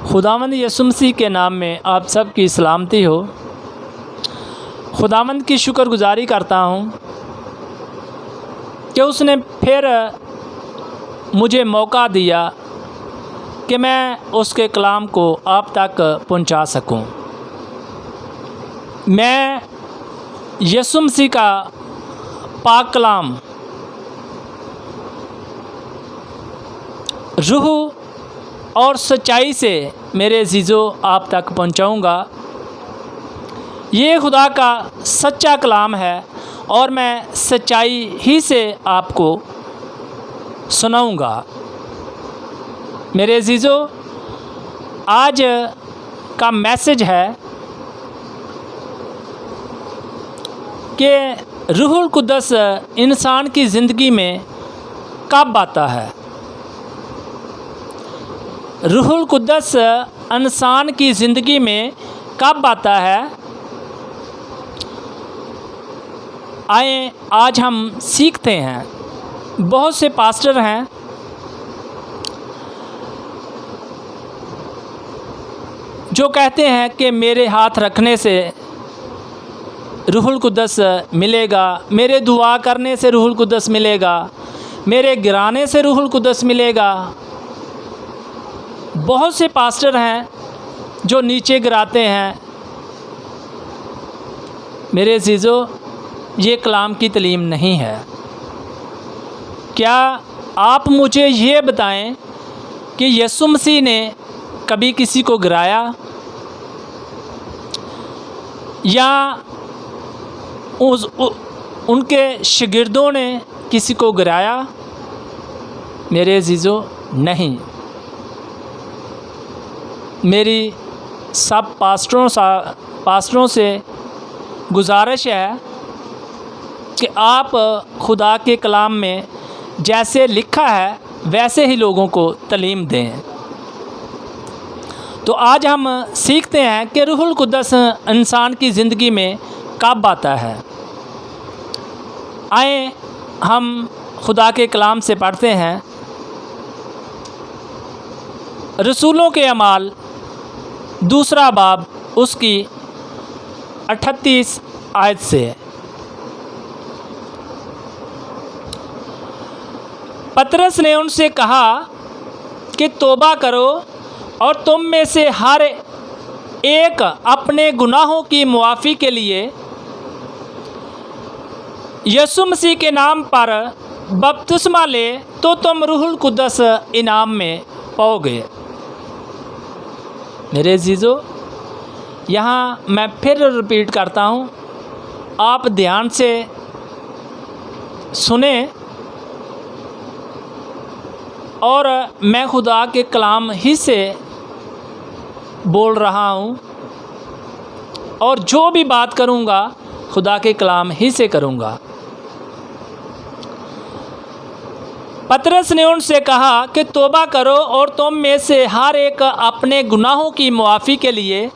खुदावंद यीशु मसीह के नाम में आप सब की सलामती हो। खुदावंद की शुक्रगुजारी करता हूँ कि उसने फिर मुझे मौका दिया कि मैं उसके कलाम को आप तक पहुँचा सकूँ। मैं यीशु मसीह का पाक कलाम रूह और सच्चाई से मेरे अज़ीज़ों आप तक पहुंचाऊंगा। ये खुदा का सच्चा कलाम है और मैं सच्चाई ही से आपको सुनाऊंगा। मेरे अज़ीज़ों, आज का मैसेज है कि रूहुल कुद्दस इंसान की ज़िंदगी में कब आता है। रूहुल कुद्दस इंसान की ज़िंदगी में कब आता है, आए आज हम सीखते हैं। बहुत से पास्टर हैं जो कहते हैं कि मेरे हाथ रखने से रूहुल कुद्दस मिलेगा, मेरे दुआ करने से रूहुल कुद्दस मिलेगा, मेरे गिराने से रूहुल कुद्दस मिलेगा। बहुत से पास्टर हैं जो नीचे गिराते हैं। मेरे अज़ीज़ों, ये कलाम की तालीम नहीं है। क्या आप मुझे ये बताएं कि यीशु मसीह ने कभी किसी को गिराया या उनके शागिर्दों ने किसी को गिराया? मेरे अज़ीज़ों, नहीं। मेरी सब पास्टरों से गुजारिश है कि आप खुदा के कलाम में जैसे लिखा है वैसे ही लोगों को तालीम दें। तो आज हम सीखते हैं कि रूहुल कुद्दस इंसान की ज़िंदगी में कब आता है। आए हम खुदा के कलाम से पढ़ते हैं। रसूलों के अमाल दूसरा बाब उसकी 38 आयत से। पतरस ने उनसे कहा कि तौबा करो और तुम में से हर एक अपने गुनाहों की मुआफ़ी के लिए यीशु मसीह के नाम पर बपतिस्मा ले, तो तुम रूहुल कुद्दस इनाम में पाओगे। मेरे अज़ीज़ों, यहाँ मैं फिर रिपीट करता हूँ, आप ध्यान से सुने और मैं खुदा के कलाम ही से बोल रहा हूँ और जो भी बात करूँगा खुदा के कलाम ही से करूँगा। पतरस ने उनसे कहा कि तौबा करो और तुम में से हर एक अपने गुनाहों की मुआफ़ी के लिए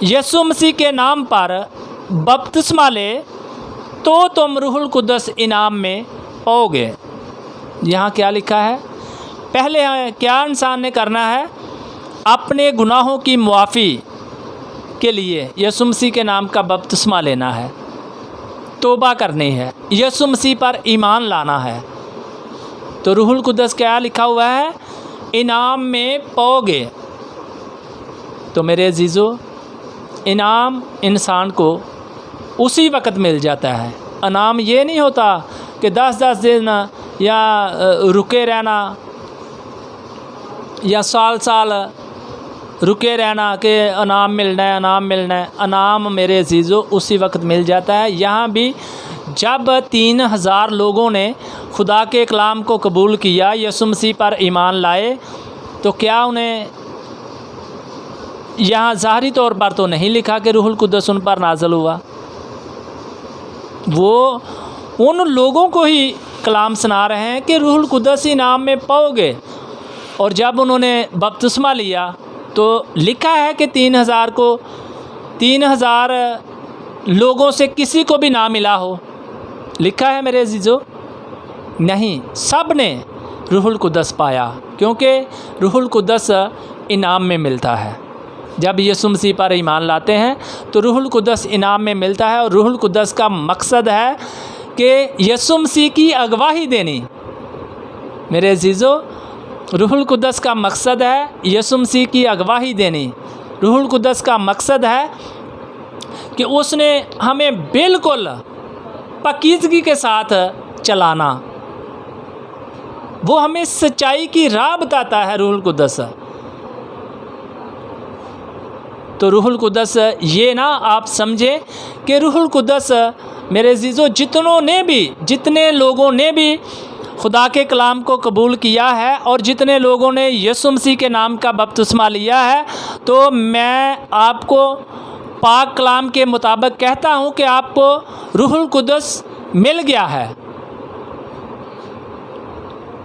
यीशु मसीह के नाम पर बपतिस्मा ले, तो तुम रूहुल कुद्दस इनाम में पाओगे। यहाँ क्या लिखा है? पहले क्या इंसान ने करना है? अपने गुनाहों की मुआफ़ी के लिए यीशु मसीह के नाम का बपतिस्मा लेना है, तौबा करनी है, यीशु मसीह पर ईमान लाना है। तो रूहुल कुद्दस क्या लिखा हुआ है? इनाम में पाओगे। तो मेरे अज़ीज़ों, इनाम इंसान को उसी वक्त मिल जाता है। इनाम ये नहीं होता कि 10-10 दिन या रुके रहना या साल रुके रहना कि इनाम मिलना है, इनाम मिलना है। इनाम मेरे अज़ीज़ों उसी वक्त मिल जाता है। यहाँ भी जब 3000 लोगों ने खुदा के कलाम को कबूल किया, यीशु मसीह पर ईमान लाए, तो क्या उन्हें यहाँ ज़ाहरी तौर पर तो नहीं लिखा कि रूहुल कुद्दस उन पर नाज़िल हुआ। वो उन लोगों को ही कलाम सुना रहे हैं कि रूहुल कुद्दस इनाम में पाओगे। और जब उन्होंने बपतिस्मा लिया तो लिखा है कि 3000 लोगों से किसी को भी ना मिला हो। लिखा है मेरे अज़ीज़ों? नहीं, सब ने रूहुल कुद्दस पाया, क्योंकि रूहुल कुद्दस इनाम में मिलता है। जब यीशु मसीह पर ईमान लाते हैं तो रूहुल कुद्दस इनाम में मिलता है। और रूहुल कुद्दस का मकसद है कि यीशु मसीह की अगवाही देनी। मेरे अजीज़ों, रूहुल कुद्दस का मकसद है यीशु मसीह की अगवाही देनी। रूहुल कुद्दस का मकसद है कि उसने हमें बिल्कुल पाकीज़गी के साथ चलाना। वो हमें सच्चाई की राह बताता है रूहुल कुद्दस। तो रूहुल कुद्दस ये ना आप समझें कि रूहुल कुद्दस मेरे अजीज़ों जितने लोगों ने भी खुदा के कलाम को कबूल किया है और जितने लोगों ने यीशु मसीह के नाम का बपतिस्मा लिया है, तो मैं आपको पाक कलाम के मुताबिक कहता हूँ कि आपको रूहुल कुद्दस मिल गया है।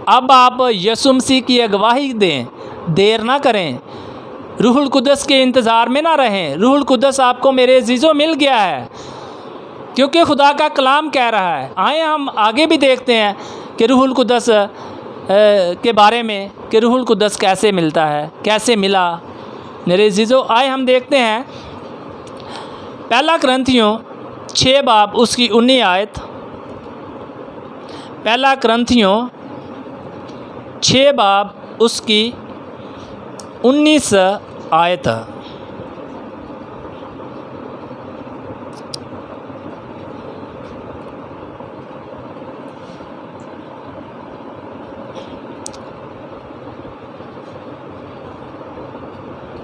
अब आप यीशु मसीह की अगवाही दें, देर ना करें, रूहुल कुद्दस के इंतज़ार में ना रहें। रूहुल कुद्दस आपको मेरे अजीज़ों मिल गया है, क्योंकि खुदा का कलाम कह रहा है। आए हम आगे भी देखते हैं कि रूहुल कुद्दस के बारे में कि रूहुल कुद्दस कैसे मिलता है, कैसे मिला। मेरे अजीज़ों, आए हम देखते हैं पहला कुरिन्थियों 6 बाब उसकी 19 आयत। पहला कुरिन्थियों 6 बाब उसकी 19 आयत।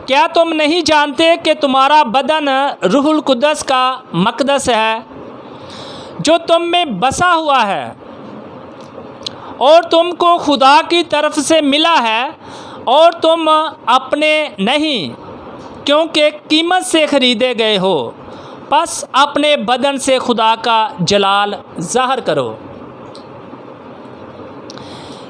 क्या तुम नहीं जानते कि तुम्हारा बदन रूहुल कुद्दस का मक़दस है, जो तुम में बसा हुआ है और तुमको खुदा की तरफ से मिला है, और तुम अपने नहीं, क्योंकि कीमत से ख़रीदे गए हो। बस अपने बदन से खुदा का जलाल ज़ाहिर करो।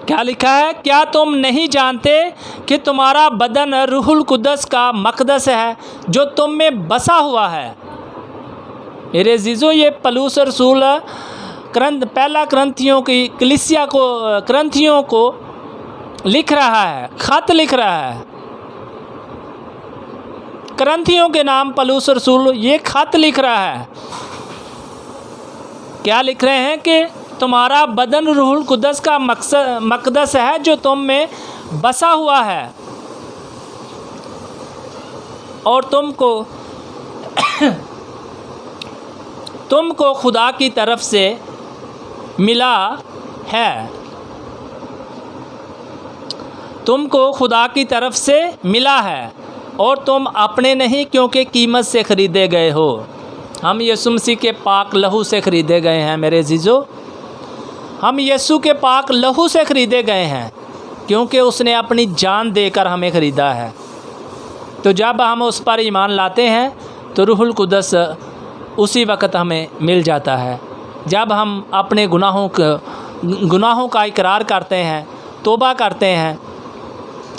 क्या लिखा है? क्या तुम नहीं जानते कि तुम्हारा बदन रूहुल कुद्दस का मक़दस है, जो तुम में बसा हुआ है। मेरे अजीज़ों, ये पलूस रसूल पहला कुरिन्थियों की कलीसिया को, कुरिन्थियों को लिख रहा है, ख़त लिख रहा है। कुरिन्थियों के नाम पलूस रसूल ये ख़त लिख रहा है। क्या लिख रहे हैं कि तुम्हारा बदन रूहुल कुद्दस का मक़दस है, जो तुम में बसा हुआ है, और तुमको खुदा की तरफ से मिला है। तुमको खुदा की तरफ से मिला है, और तुम अपने नहीं, क्योंकि कीमत से ख़रीदे गए हो। हम यीशु मसीह के पाक लहू से ख़रीदे गए हैं। मेरे अजीज़ों, हम यीशु के पाक लहू से ख़रीदे गए हैं, क्योंकि उसने अपनी जान देकर हमें ख़रीदा है। तो जब हम उस पर ईमान लाते हैं तो रूहुल कुद्दस उसी वक़्त हमें मिल जाता है। जब हम अपने गुनाहों का इकरार करते हैं, तौबा करते हैं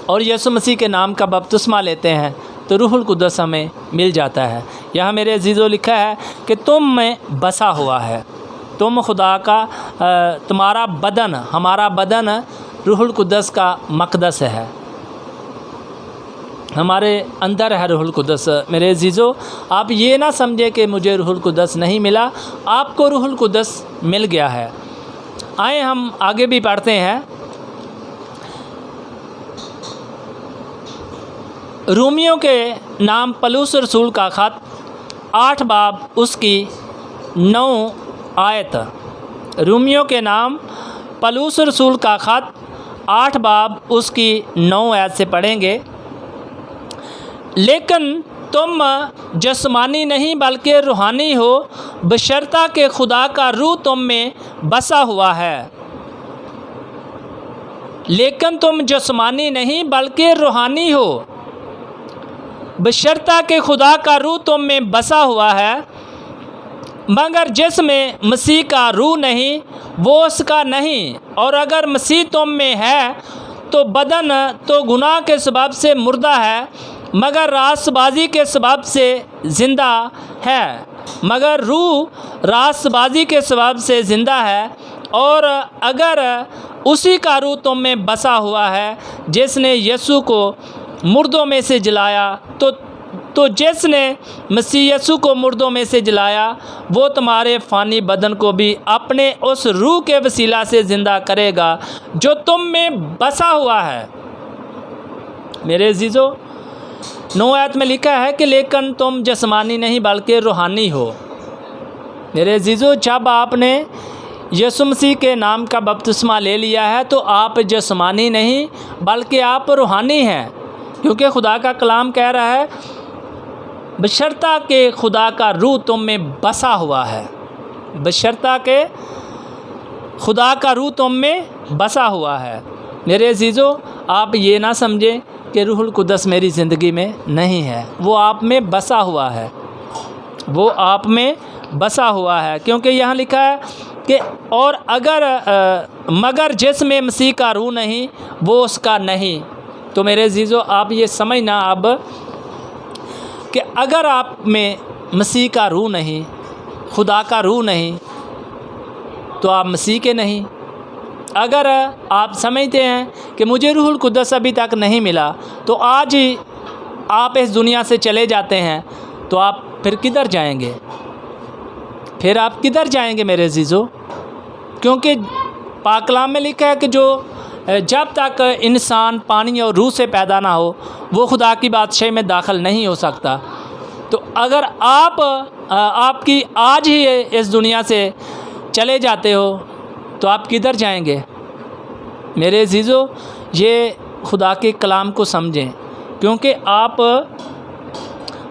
और यीशु मसीह के नाम का बपतिस्मा लेते हैं, तो रूहुल कुद्दस हमें मिल जाता है। यहाँ मेरे अजीज़ों लिखा है कि तुम में बसा हुआ है। तुम खुदा का, तुम्हारा बदन, हमारा बदन रूहुल कुद्दस का मक़दस है। हमारे अंदर है रूहुल कुद्दस। मेरे अजीज़ों, आप ये ना समझे कि मुझे रूहुल कुद्दस नहीं मिला, आपको रूहुल कुद्दस मिल गया है। आए हम आगे भी पढ़ते हैं। रोमियो के नाम पलूस रसूल का ख़त 8 बाब उसकी 9 आयत। रोमियो के नाम पलूस रसूल का ख़त 8 बाब उसकी 9 आयत से पढ़ेंगे। लेकिन तुम जिस्मानी नहीं बल्कि रूहानी हो, बशर्ता के खुदा का रूह तुम में बसा हुआ है। लेकिन तुम जिस्मानी नहीं बल्कि रूहानी हो, बशर्ता के खुदा का रूह तुम में बसा हुआ है। मगर जिसमें मसीह का रूह नहीं, वो उसका नहीं। और अगर मसीह तुम में है तो बदन तो गुनाह के सबब से मुर्दा है, मगर रास्तबाजी के सबब से ज़िंदा है। मगर रूह रास्तबाजी के सबब से ज़िंदा है। और अगर उसी का रूह तुम में बसा हुआ है, जिसने यीशु को मुर्दों में से जलाया, तो जिसने मसीह यीशु को मुर्दों में से जलाया वो तुम्हारे फ़ानी बदन को भी अपने उस रूह के वसीला से ज़िंदा करेगा जो तुम में बसा हुआ है। मेरे अजीज़ों, 9 आयत में लिखा है कि लेकिन तुम जिस्मानी नहीं बल्कि रूहानी हो। मेरे अजीज़ों, जब आपने यीशु मसीह के नाम का बपतिस्मा ले लिया है तो आप जिस्मानी नहीं बल्कि आप रूहानी हैं, क्योंकि खुदा का कलाम कह रहा है बशर्ता के खुदा का रूह तुम में बसा हुआ है। बशर्ता के खुदा का रूह तुम में बसा हुआ है। मेरे अजीज़ों, आप ये ना समझें कि रूहुल कुद्दस मेरी ज़िंदगी में नहीं है, वो आप में बसा हुआ है, वो आप में बसा हुआ है। क्योंकि यहाँ लिखा है कि और मगर जिसमें मसीह का रूह नहीं वो उसका नहीं। तो मेरे अजीज़ों, आप ये समझना अब कि अगर आप में मसीह का रूह नहीं, खुदा का रूह नहीं, तो आप मसीह के नहीं। अगर आप समझते हैं कि मुझे रूहुल कुद्दस अभी तक नहीं मिला, तो आज ही आप इस दुनिया से चले जाते हैं, तो आप फिर किधर जाएंगे? फिर आप किधर जाएंगे मेरे अजीज़ों? क्योंकि पाक कलाम में लिखा है कि जो जब तक इंसान पानी और रूह से पैदा ना हो वो खुदा की बादशाही में दाखिल नहीं हो सकता। तो अगर आपकी आज ही इस दुनिया से चले जाते हो तो आप किधर जाएंगे? मेरे अजीज़ों, ये खुदा के कलाम को समझें, क्योंकि आप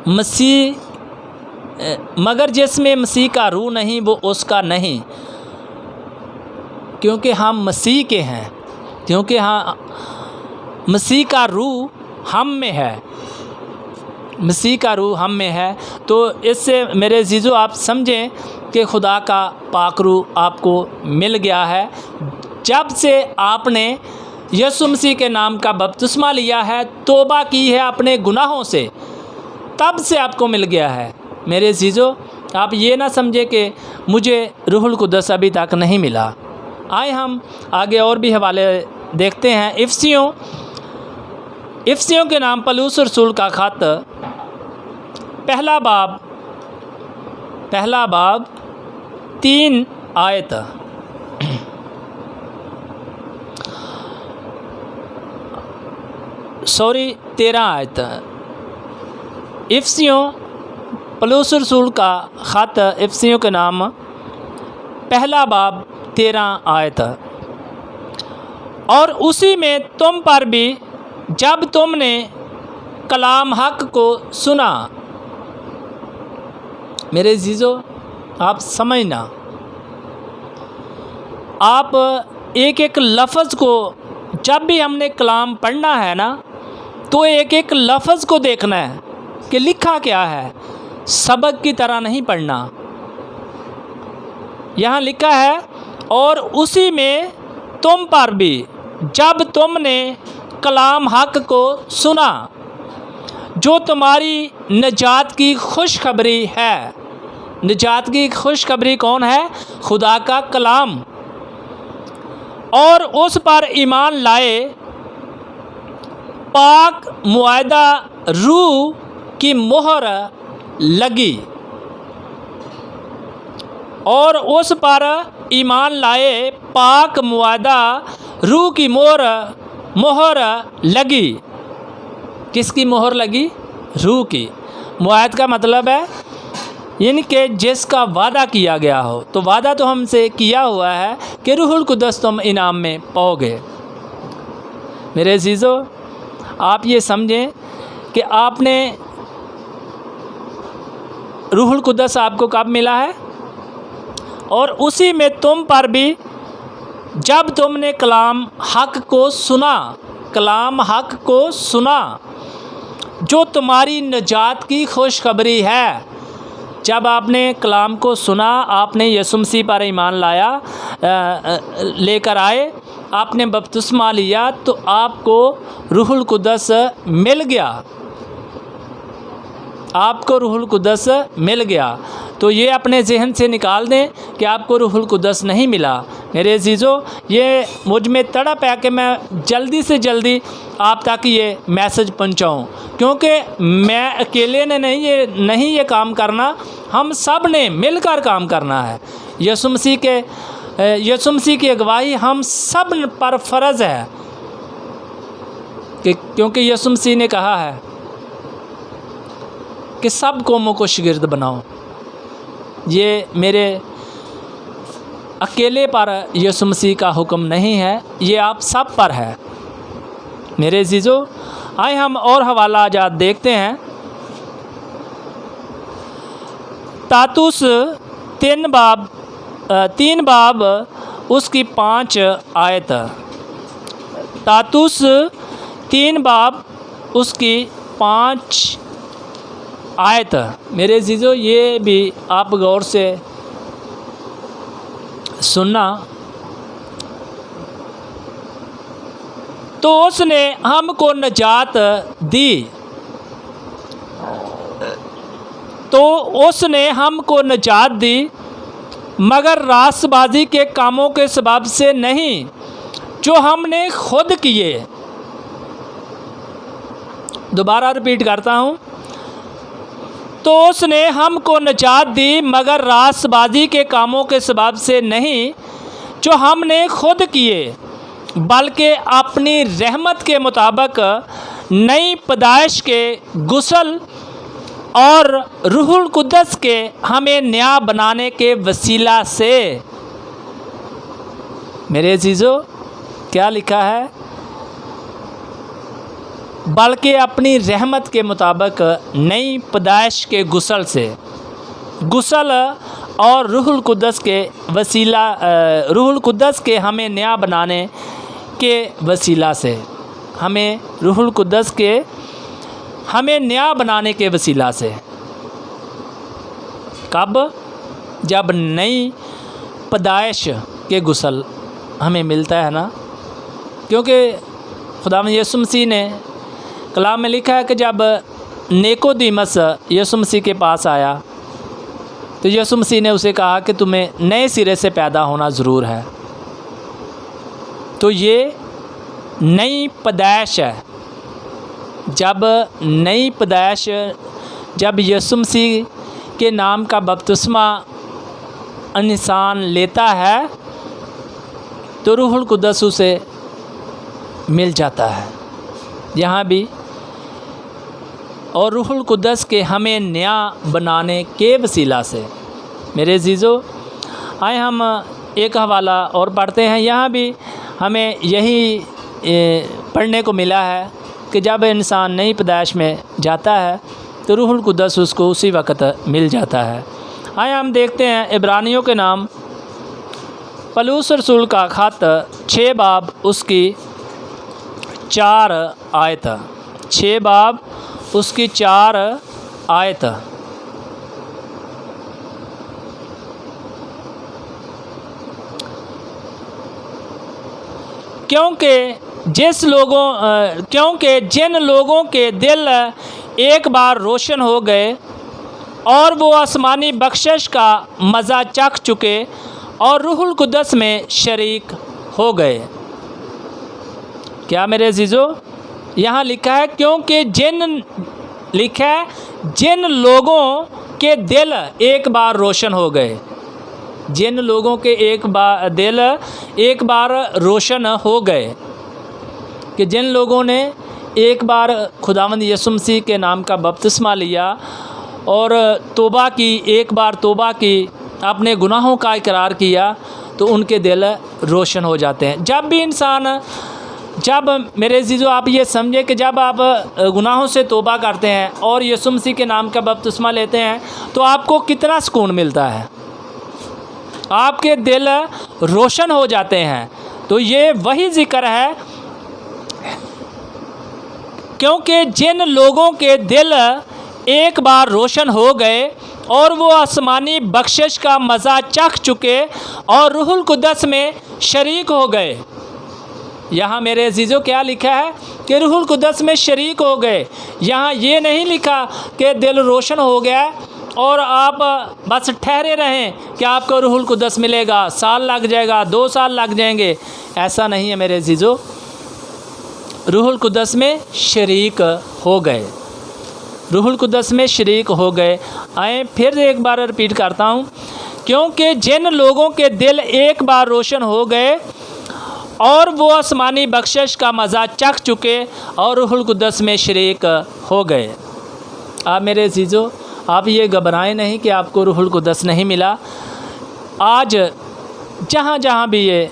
मसीह मगर जिसमें मसीह का रूह नहीं वो उसका नहीं। क्योंकि हम मसीह के हैं, क्योंकि हाँ मसीह का रूह हम में है, मसीह का रूह हम में है। तो इससे मेरे अजीज़ों आप समझें कि खुदा का पाक रूह आपको मिल गया है। जब से आपने यीशु मसीह के नाम का बपतिस्मा लिया है, तौबा की है अपने गुनाहों से, तब से आपको मिल गया है। मेरे अजीज़ों, आप ये ना समझे कि मुझे रूहुल कुद्दस अभी तक नहीं मिला। आए हम आगे और भी हवाले देखते हैं। इफसियों के नाम पौलुस रसूल का ख़त पहला बाब 3 आयत। सॉरी 13 आयत। इफसियों पौलुस रसूल का ख़त इफसियों के नाम पहला बाब 13 आयत। और उसी में तुम पर भी जब तुमने कलाम हक को सुना। मेरे अजीज़ों, आप समझना, आप एक एक लफ्ज़ को जब भी हमने कलाम पढ़ना है ना, तो एक एक लफ्ज़ को देखना है कि लिखा क्या है, सबक की तरह नहीं पढ़ना। यहाँ लिखा है और उसी में तुम पर भी जब तुमने कलाम हक को सुना जो तुम्हारी निजात की खुशखबरी है। निजात की खुशखबरी कौन है? खुदा का कलाम। और उस पर ईमान लाए, पाक मुआहदा रूह की मोहर लगी। और उस पर ईमान लाए, पाक मुआहदा रूह की मोहर लगी। किसकी मोहर लगी? रूह की। मुआहद का मतलब है यानी कि जिसका वादा किया गया हो। तो वादा तो हमसे किया हुआ है कि रूहुल कुद्दस तुम इनाम में पाओगे। मेरे अजीज़ों, आप ये समझें कि आपने रूहुल कुद्दस आपको कब मिला है? और उसी में तुम पर भी जब तुमने कलाम हक को सुना, कलाम हक को सुना जो तुम्हारी निजात की खुशखबरी है। जब आपने कलाम को सुना, आपने यीशु मसीह पर ईमान लाया, लेकर आए, आपने बपतिस्मा लिया, तो आपको रूहुल कुद्दस मिल गया। आपको रूहुल कुद्दस मिल गया। तो ये अपने जहन से निकाल दें कि आपको रूहुल कुद्दस नहीं मिला। मेरे अजीज़ों, ये मुझ में तड़प है कि मैं जल्दी से जल्दी आप तक ये मैसेज पहुंचाऊं, क्योंकि मैं अकेले ने नहीं ये काम करना, हम सब ने मिलकर काम करना है। यीशु मसीह की अगुवाई हम सब पर फ़र्ज़ है कि क्योंकि यीशु मसीह ने कहा है कि सब कौमों को शागिर्द बनाओ। ये मेरे अकेले पर यीशु मसीह का हुक्म नहीं है, ये आप सब पर है। मेरे अजीज़ों, आए हम और हवाला आजाद देखते हैं। तातुस 3 बाब उसकी 5 आयत। तातुस 3 बाब उसकी 5 आयत। मेरे अजीज़ों, ये भी आप गौर से सुनना। तो उसने हमको निजात दी, मगर रास्तबाजी के कामों के सबब से नहीं जो हमने खुद किए। दोबारा रिपीट करता हूँ। तो उसने हमको निजात दी मगर रास्तबाजी के कामों के सबब से नहीं जो हमने खुद किए, बल्कि अपनी रहमत के मुताबिक नई पैदाइश के गुस्ल और रूहुल कुद्दस के हमें नया बनाने के वसीला से। मेरे अजीज़ों, क्या लिखा है? बल्कि अपनी रहमत के मुताबिक नई पैदाइश के गुस्ल और रूहुल कुद्दस के वसीला, रूहुल कुद्दस के हमें नया बनाने के वसीला से, हमें रूहुल कुद्दस के हमें नया बनाने के वसीला से। कब? जब नई पैदाइश के गुस्ल हमें मिलता है ना, क्योंकि खुदावंद यीशु मसीह ने कलाम में लिखा है कि जब निकोदेमुस यीशु मसीह के पास आया तो यीशु मसीह ने उसे कहा कि तुम्हें नए सिरे से पैदा होना ज़रूर है। तो ये नई पैदाइश है। जब नई पैदाइश, जब यीशु मसीह के नाम का बपतिस्मा इंसान लेता है तो रूहुल कुद्दस उसे मिल जाता है। यहाँ भी और रूहुल कुद्दस के हमें नया बनाने के वसीला से। मेरे अजीज़ों, आए हम एक हवाला और पढ़ते हैं। यहाँ भी हमें यही पढ़ने को मिला है कि जब इंसान नई पैदाइश में जाता है तो रूहुल कुद्दस उसको उसी वक़्त मिल जाता है। आए हम देखते हैं इब्रानियों के नाम पौलुस रसूल का ख़त 6 बाब उसकी 4 आयत। 6 बाब उसकी 4 आयत। क्योंकि जिन लोगों के दिल एक बार रोशन हो गए और वो आसमानी बख्शिश का मज़ा चख चुके और रूहुल कुद्दस में शरीक हो गए। क्या मेरे अजीज़ों, यहाँ लिखा है क्योंकि जिन लोगों के दिल एक बार रोशन हो गए। जिन लोगों के दिल एक बार रोशन हो गए, कि जिन लोगों ने एक बार खुदावंद यीशु मसीह के नाम का बपतिस्मा लिया और तौबा की, एक बार तौबा की, अपने गुनाहों का इकरार किया, तो उनके दिल रोशन हो जाते हैं। जब मेरे अजीज़ों आप ये समझें कि जब आप गुनाहों से तौबा करते हैं और यीशु मसीह के नाम का बपतिस्मा लेते हैं तो आपको कितना सुकून मिलता है, आपके दिल रोशन हो जाते हैं। तो ये वही ज़िक्र है, क्योंकि जिन लोगों के दिल एक बार रोशन हो गए और वो आसमानी बख्शिश का मज़ा चख चुके और रूहुल कुद्दस में शरीक हो गए। यहाँ मेरे अजीज़ों क्या लिखा है कि रूहुल कुद्दस में शरीक हो गए। यहाँ ये नहीं लिखा कि दिल रोशन हो गया और आप बस ठहरे रहें कि आपको रूहुल कुद्दस मिलेगा, साल लग जाएगा, 2 साल लग जाएंगे। ऐसा नहीं है मेरे अज़ीज़ों, रूहुल कुद्दस में शरीक हो गए, रूहुल कुद्दस में शरीक हो गए। आए फिर एक बार रिपीट करता हूँ, क्योंकि जिन लोगों के दिल एक बार रोशन हो गए और वो आसमानी बख्शिश का मज़ा चख चुके और रूहुल कुद्दस में शरीक हो गए। आप मेरे अज़ीज़ों, आप ये घबराएं नहीं कि आपको रूहुल कुद्दस नहीं मिला। आज जहाँ जहाँ भी ये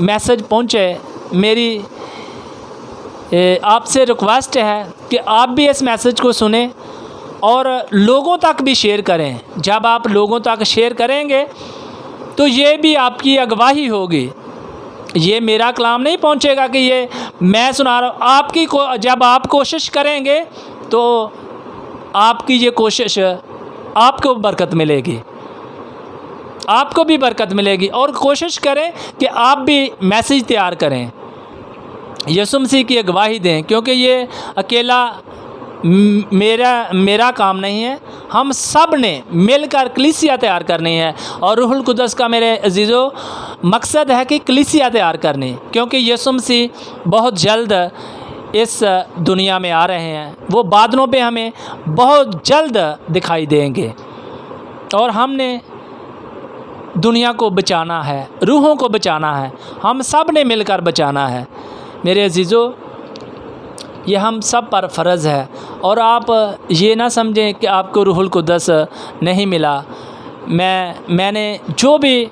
मैसेज पहुँचे, मेरी आपसे रिक्वेस्ट है कि आप भी इस मैसेज को सुने और लोगों तक भी शेयर करें। जब आप लोगों तक शेयर करेंगे तो ये भी आपकी अगवाही होगी। ये मेरा कलाम नहीं पहुंचेगा कि ये मैं सुना रहा हूँ। जब आप कोशिश करेंगे तो आपकी ये कोशिश आपको बरकत मिलेगी, आपको भी बरकत मिलेगी। और कोशिश करें कि आप भी मैसेज तैयार करें, यीशु मसीह की अगवाही दें, क्योंकि ये अकेला मेरा काम नहीं है। हम सब ने मिलकर कलीसिया तैयार करनी है और रूहुल कुद्दस का मेरे अज़ीज़ों मकसद है कि कलीसिया तैयार करनी, क्योंकि यीशु मसीह बहुत जल्द इस दुनिया में आ रहे हैं। वो बादलों पे हमें बहुत जल्द दिखाई देंगे और हमने दुनिया को बचाना है, रूहों को बचाना है, हम सब ने मिलकर बचाना है। मेरे अज़ीज़ों, ये हम सब पर फ़र्ज़ है। और आप ये ना समझें कि आपको रूहुल कुद्दस नहीं मिला। मैंने जो भी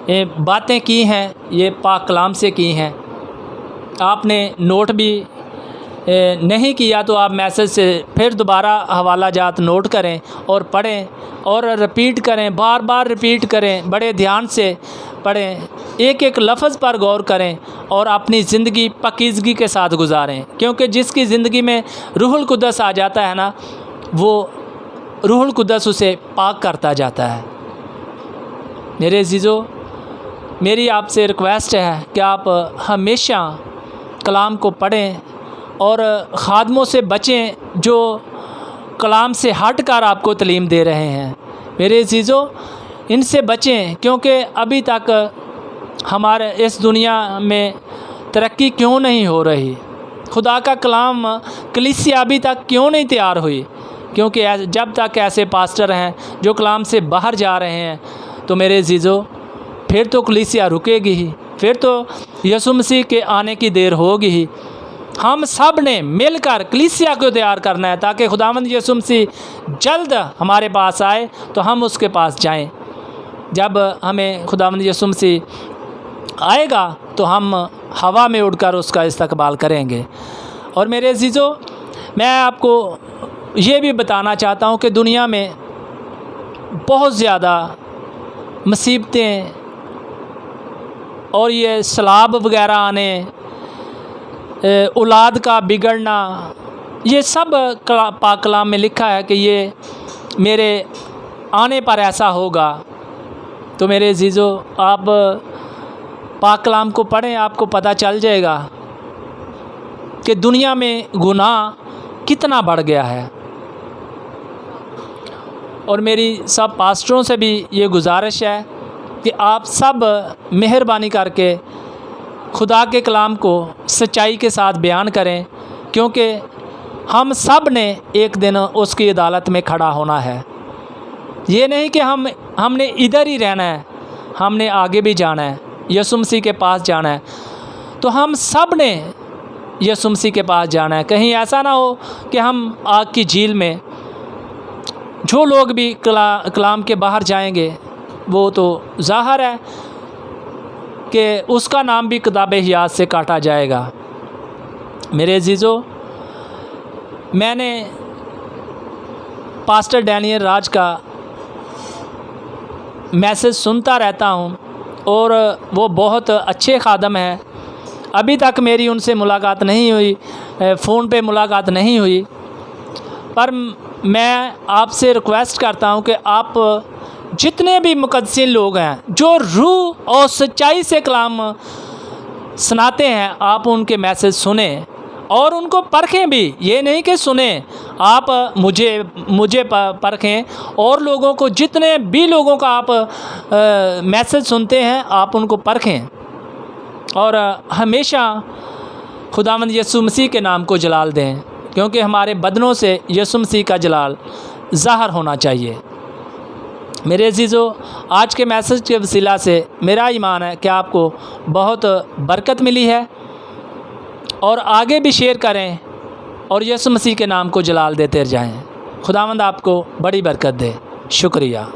बातें की हैं ये पाक कलाम से की हैं। आपने नोट भी नहीं किया तो आप मैसेज से फिर दोबारा हवाला जात नोट करें और पढ़ें और रिपीट करें, बार बार रिपीट करें, बड़े ध्यान से पढ़ें, एक एक लफ्ज़ पर गौर करें और अपनी ज़िंदगी पाकीज़गी के साथ गुजारें। क्योंकि जिसकी ज़िंदगी में रूहुल कुद्दस आ जाता है ना, वो रूहुल कुद्दस उसे पाक करता जाता है। मेरे अज़ीज़ों, मेरी आपसे रिक्वेस्ट है कि आप हमेशा कलाम को पढ़ें और ख़ादमों से बचें जो कलाम से हट कर आपको तालीम दे रहे हैं। मेरे अज़ीज़ों, इनसे बचें, क्योंकि अभी तक हमारे इस दुनिया में तरक्की क्यों नहीं हो रही, खुदा का कलाम कलीसिया अभी तक क्यों नहीं तैयार हुई? क्योंकि जब तक ऐसे पास्टर हैं जो कलाम से बाहर जा रहे हैं, तो मेरे अज़ीज़ों फिर तो कलीसिया रुकेगी ही, फिर तो यीशु मसीह के आने की देर होगी ही। हम सब ने मिलकर कलीसिया को तैयार करना है ताकि खुदावंद यीशु मसीह जल्द हमारे पास आए तो हम उसके पास जाएं। जब हमें खुदावंद यीशु मसीह आएगा तो हम हवा में उड़कर उसका इस्तकबाल करेंगे। और मेरे अज़ीज़ों, मैं आपको ये भी बताना चाहता हूँ कि दुनिया में बहुत ज़्यादा मुसीबतें और ये सलाब वगैरह आने, औलाद का बिगड़ना, ये सब पाक कलाम में लिखा है कि ये मेरे आने पर ऐसा होगा। तो मेरे अज़ीज़ों, आप पाक कलाम को पढ़ें, आपको पता चल जाएगा कि दुनिया में गुनाह कितना बढ़ गया है। और मेरी सब पास्टरों से भी ये गुजारिश है कि आप सब मेहरबानी करके खुदा के कलाम को सच्चाई के साथ बयान करें, क्योंकि हम सब ने एक दिन उसकी अदालत में खड़ा होना है। ये नहीं कि हमने इधर ही रहना है, हमने आगे भी जाना है, यीशु मसीह के पास जाना है। तो हम सब ने यीशु मसीह के पास जाना है। कहीं ऐसा ना हो कि हम आग की झील में, जो लोग भी कलाम के बाहर जाएंगे वो तो ज़ाहिर है कि उसका नाम भी किताब-ए हयात से काटा जाएगा। मेरे अज़ीज़ों, मैंने पास्टर डैनियल राज का मैसेज सुनता रहता हूँ और वो बहुत अच्छे खादम हैं। अभी तक मेरी उनसे मुलाकात नहीं हुई, फ़ोन पे मुलाकात नहीं हुई, पर मैं आपसे रिक्वेस्ट करता हूँ कि आप जितने भी मुक़द्दसीन लोग हैं जो रूह और सच्चाई से कलाम सुनाते हैं, आप उनके मैसेज सुने और उनको परखें भी, ये नहीं कि सुने, आप मुझे परखें, और लोगों को, जितने भी लोगों का आप मैसेज सुनते हैं आप उनको परखें, और हमेशा खुदावंद यीशु मसीह के नाम को जलाल दें, क्योंकि हमारे बदनों से यीशु मसीह का जलाल ज़ाहिर होना चाहिए। मेरे अजीज़ों, आज के मैसेज के वसीला से मेरा ईमान है कि आपको बहुत बरकत मिली है, और आगे भी शेयर करें और यीशु मसीह के नाम को जलाल देते जाएं। खुदावंद आपको बड़ी बरकत दे। शुक्रिया।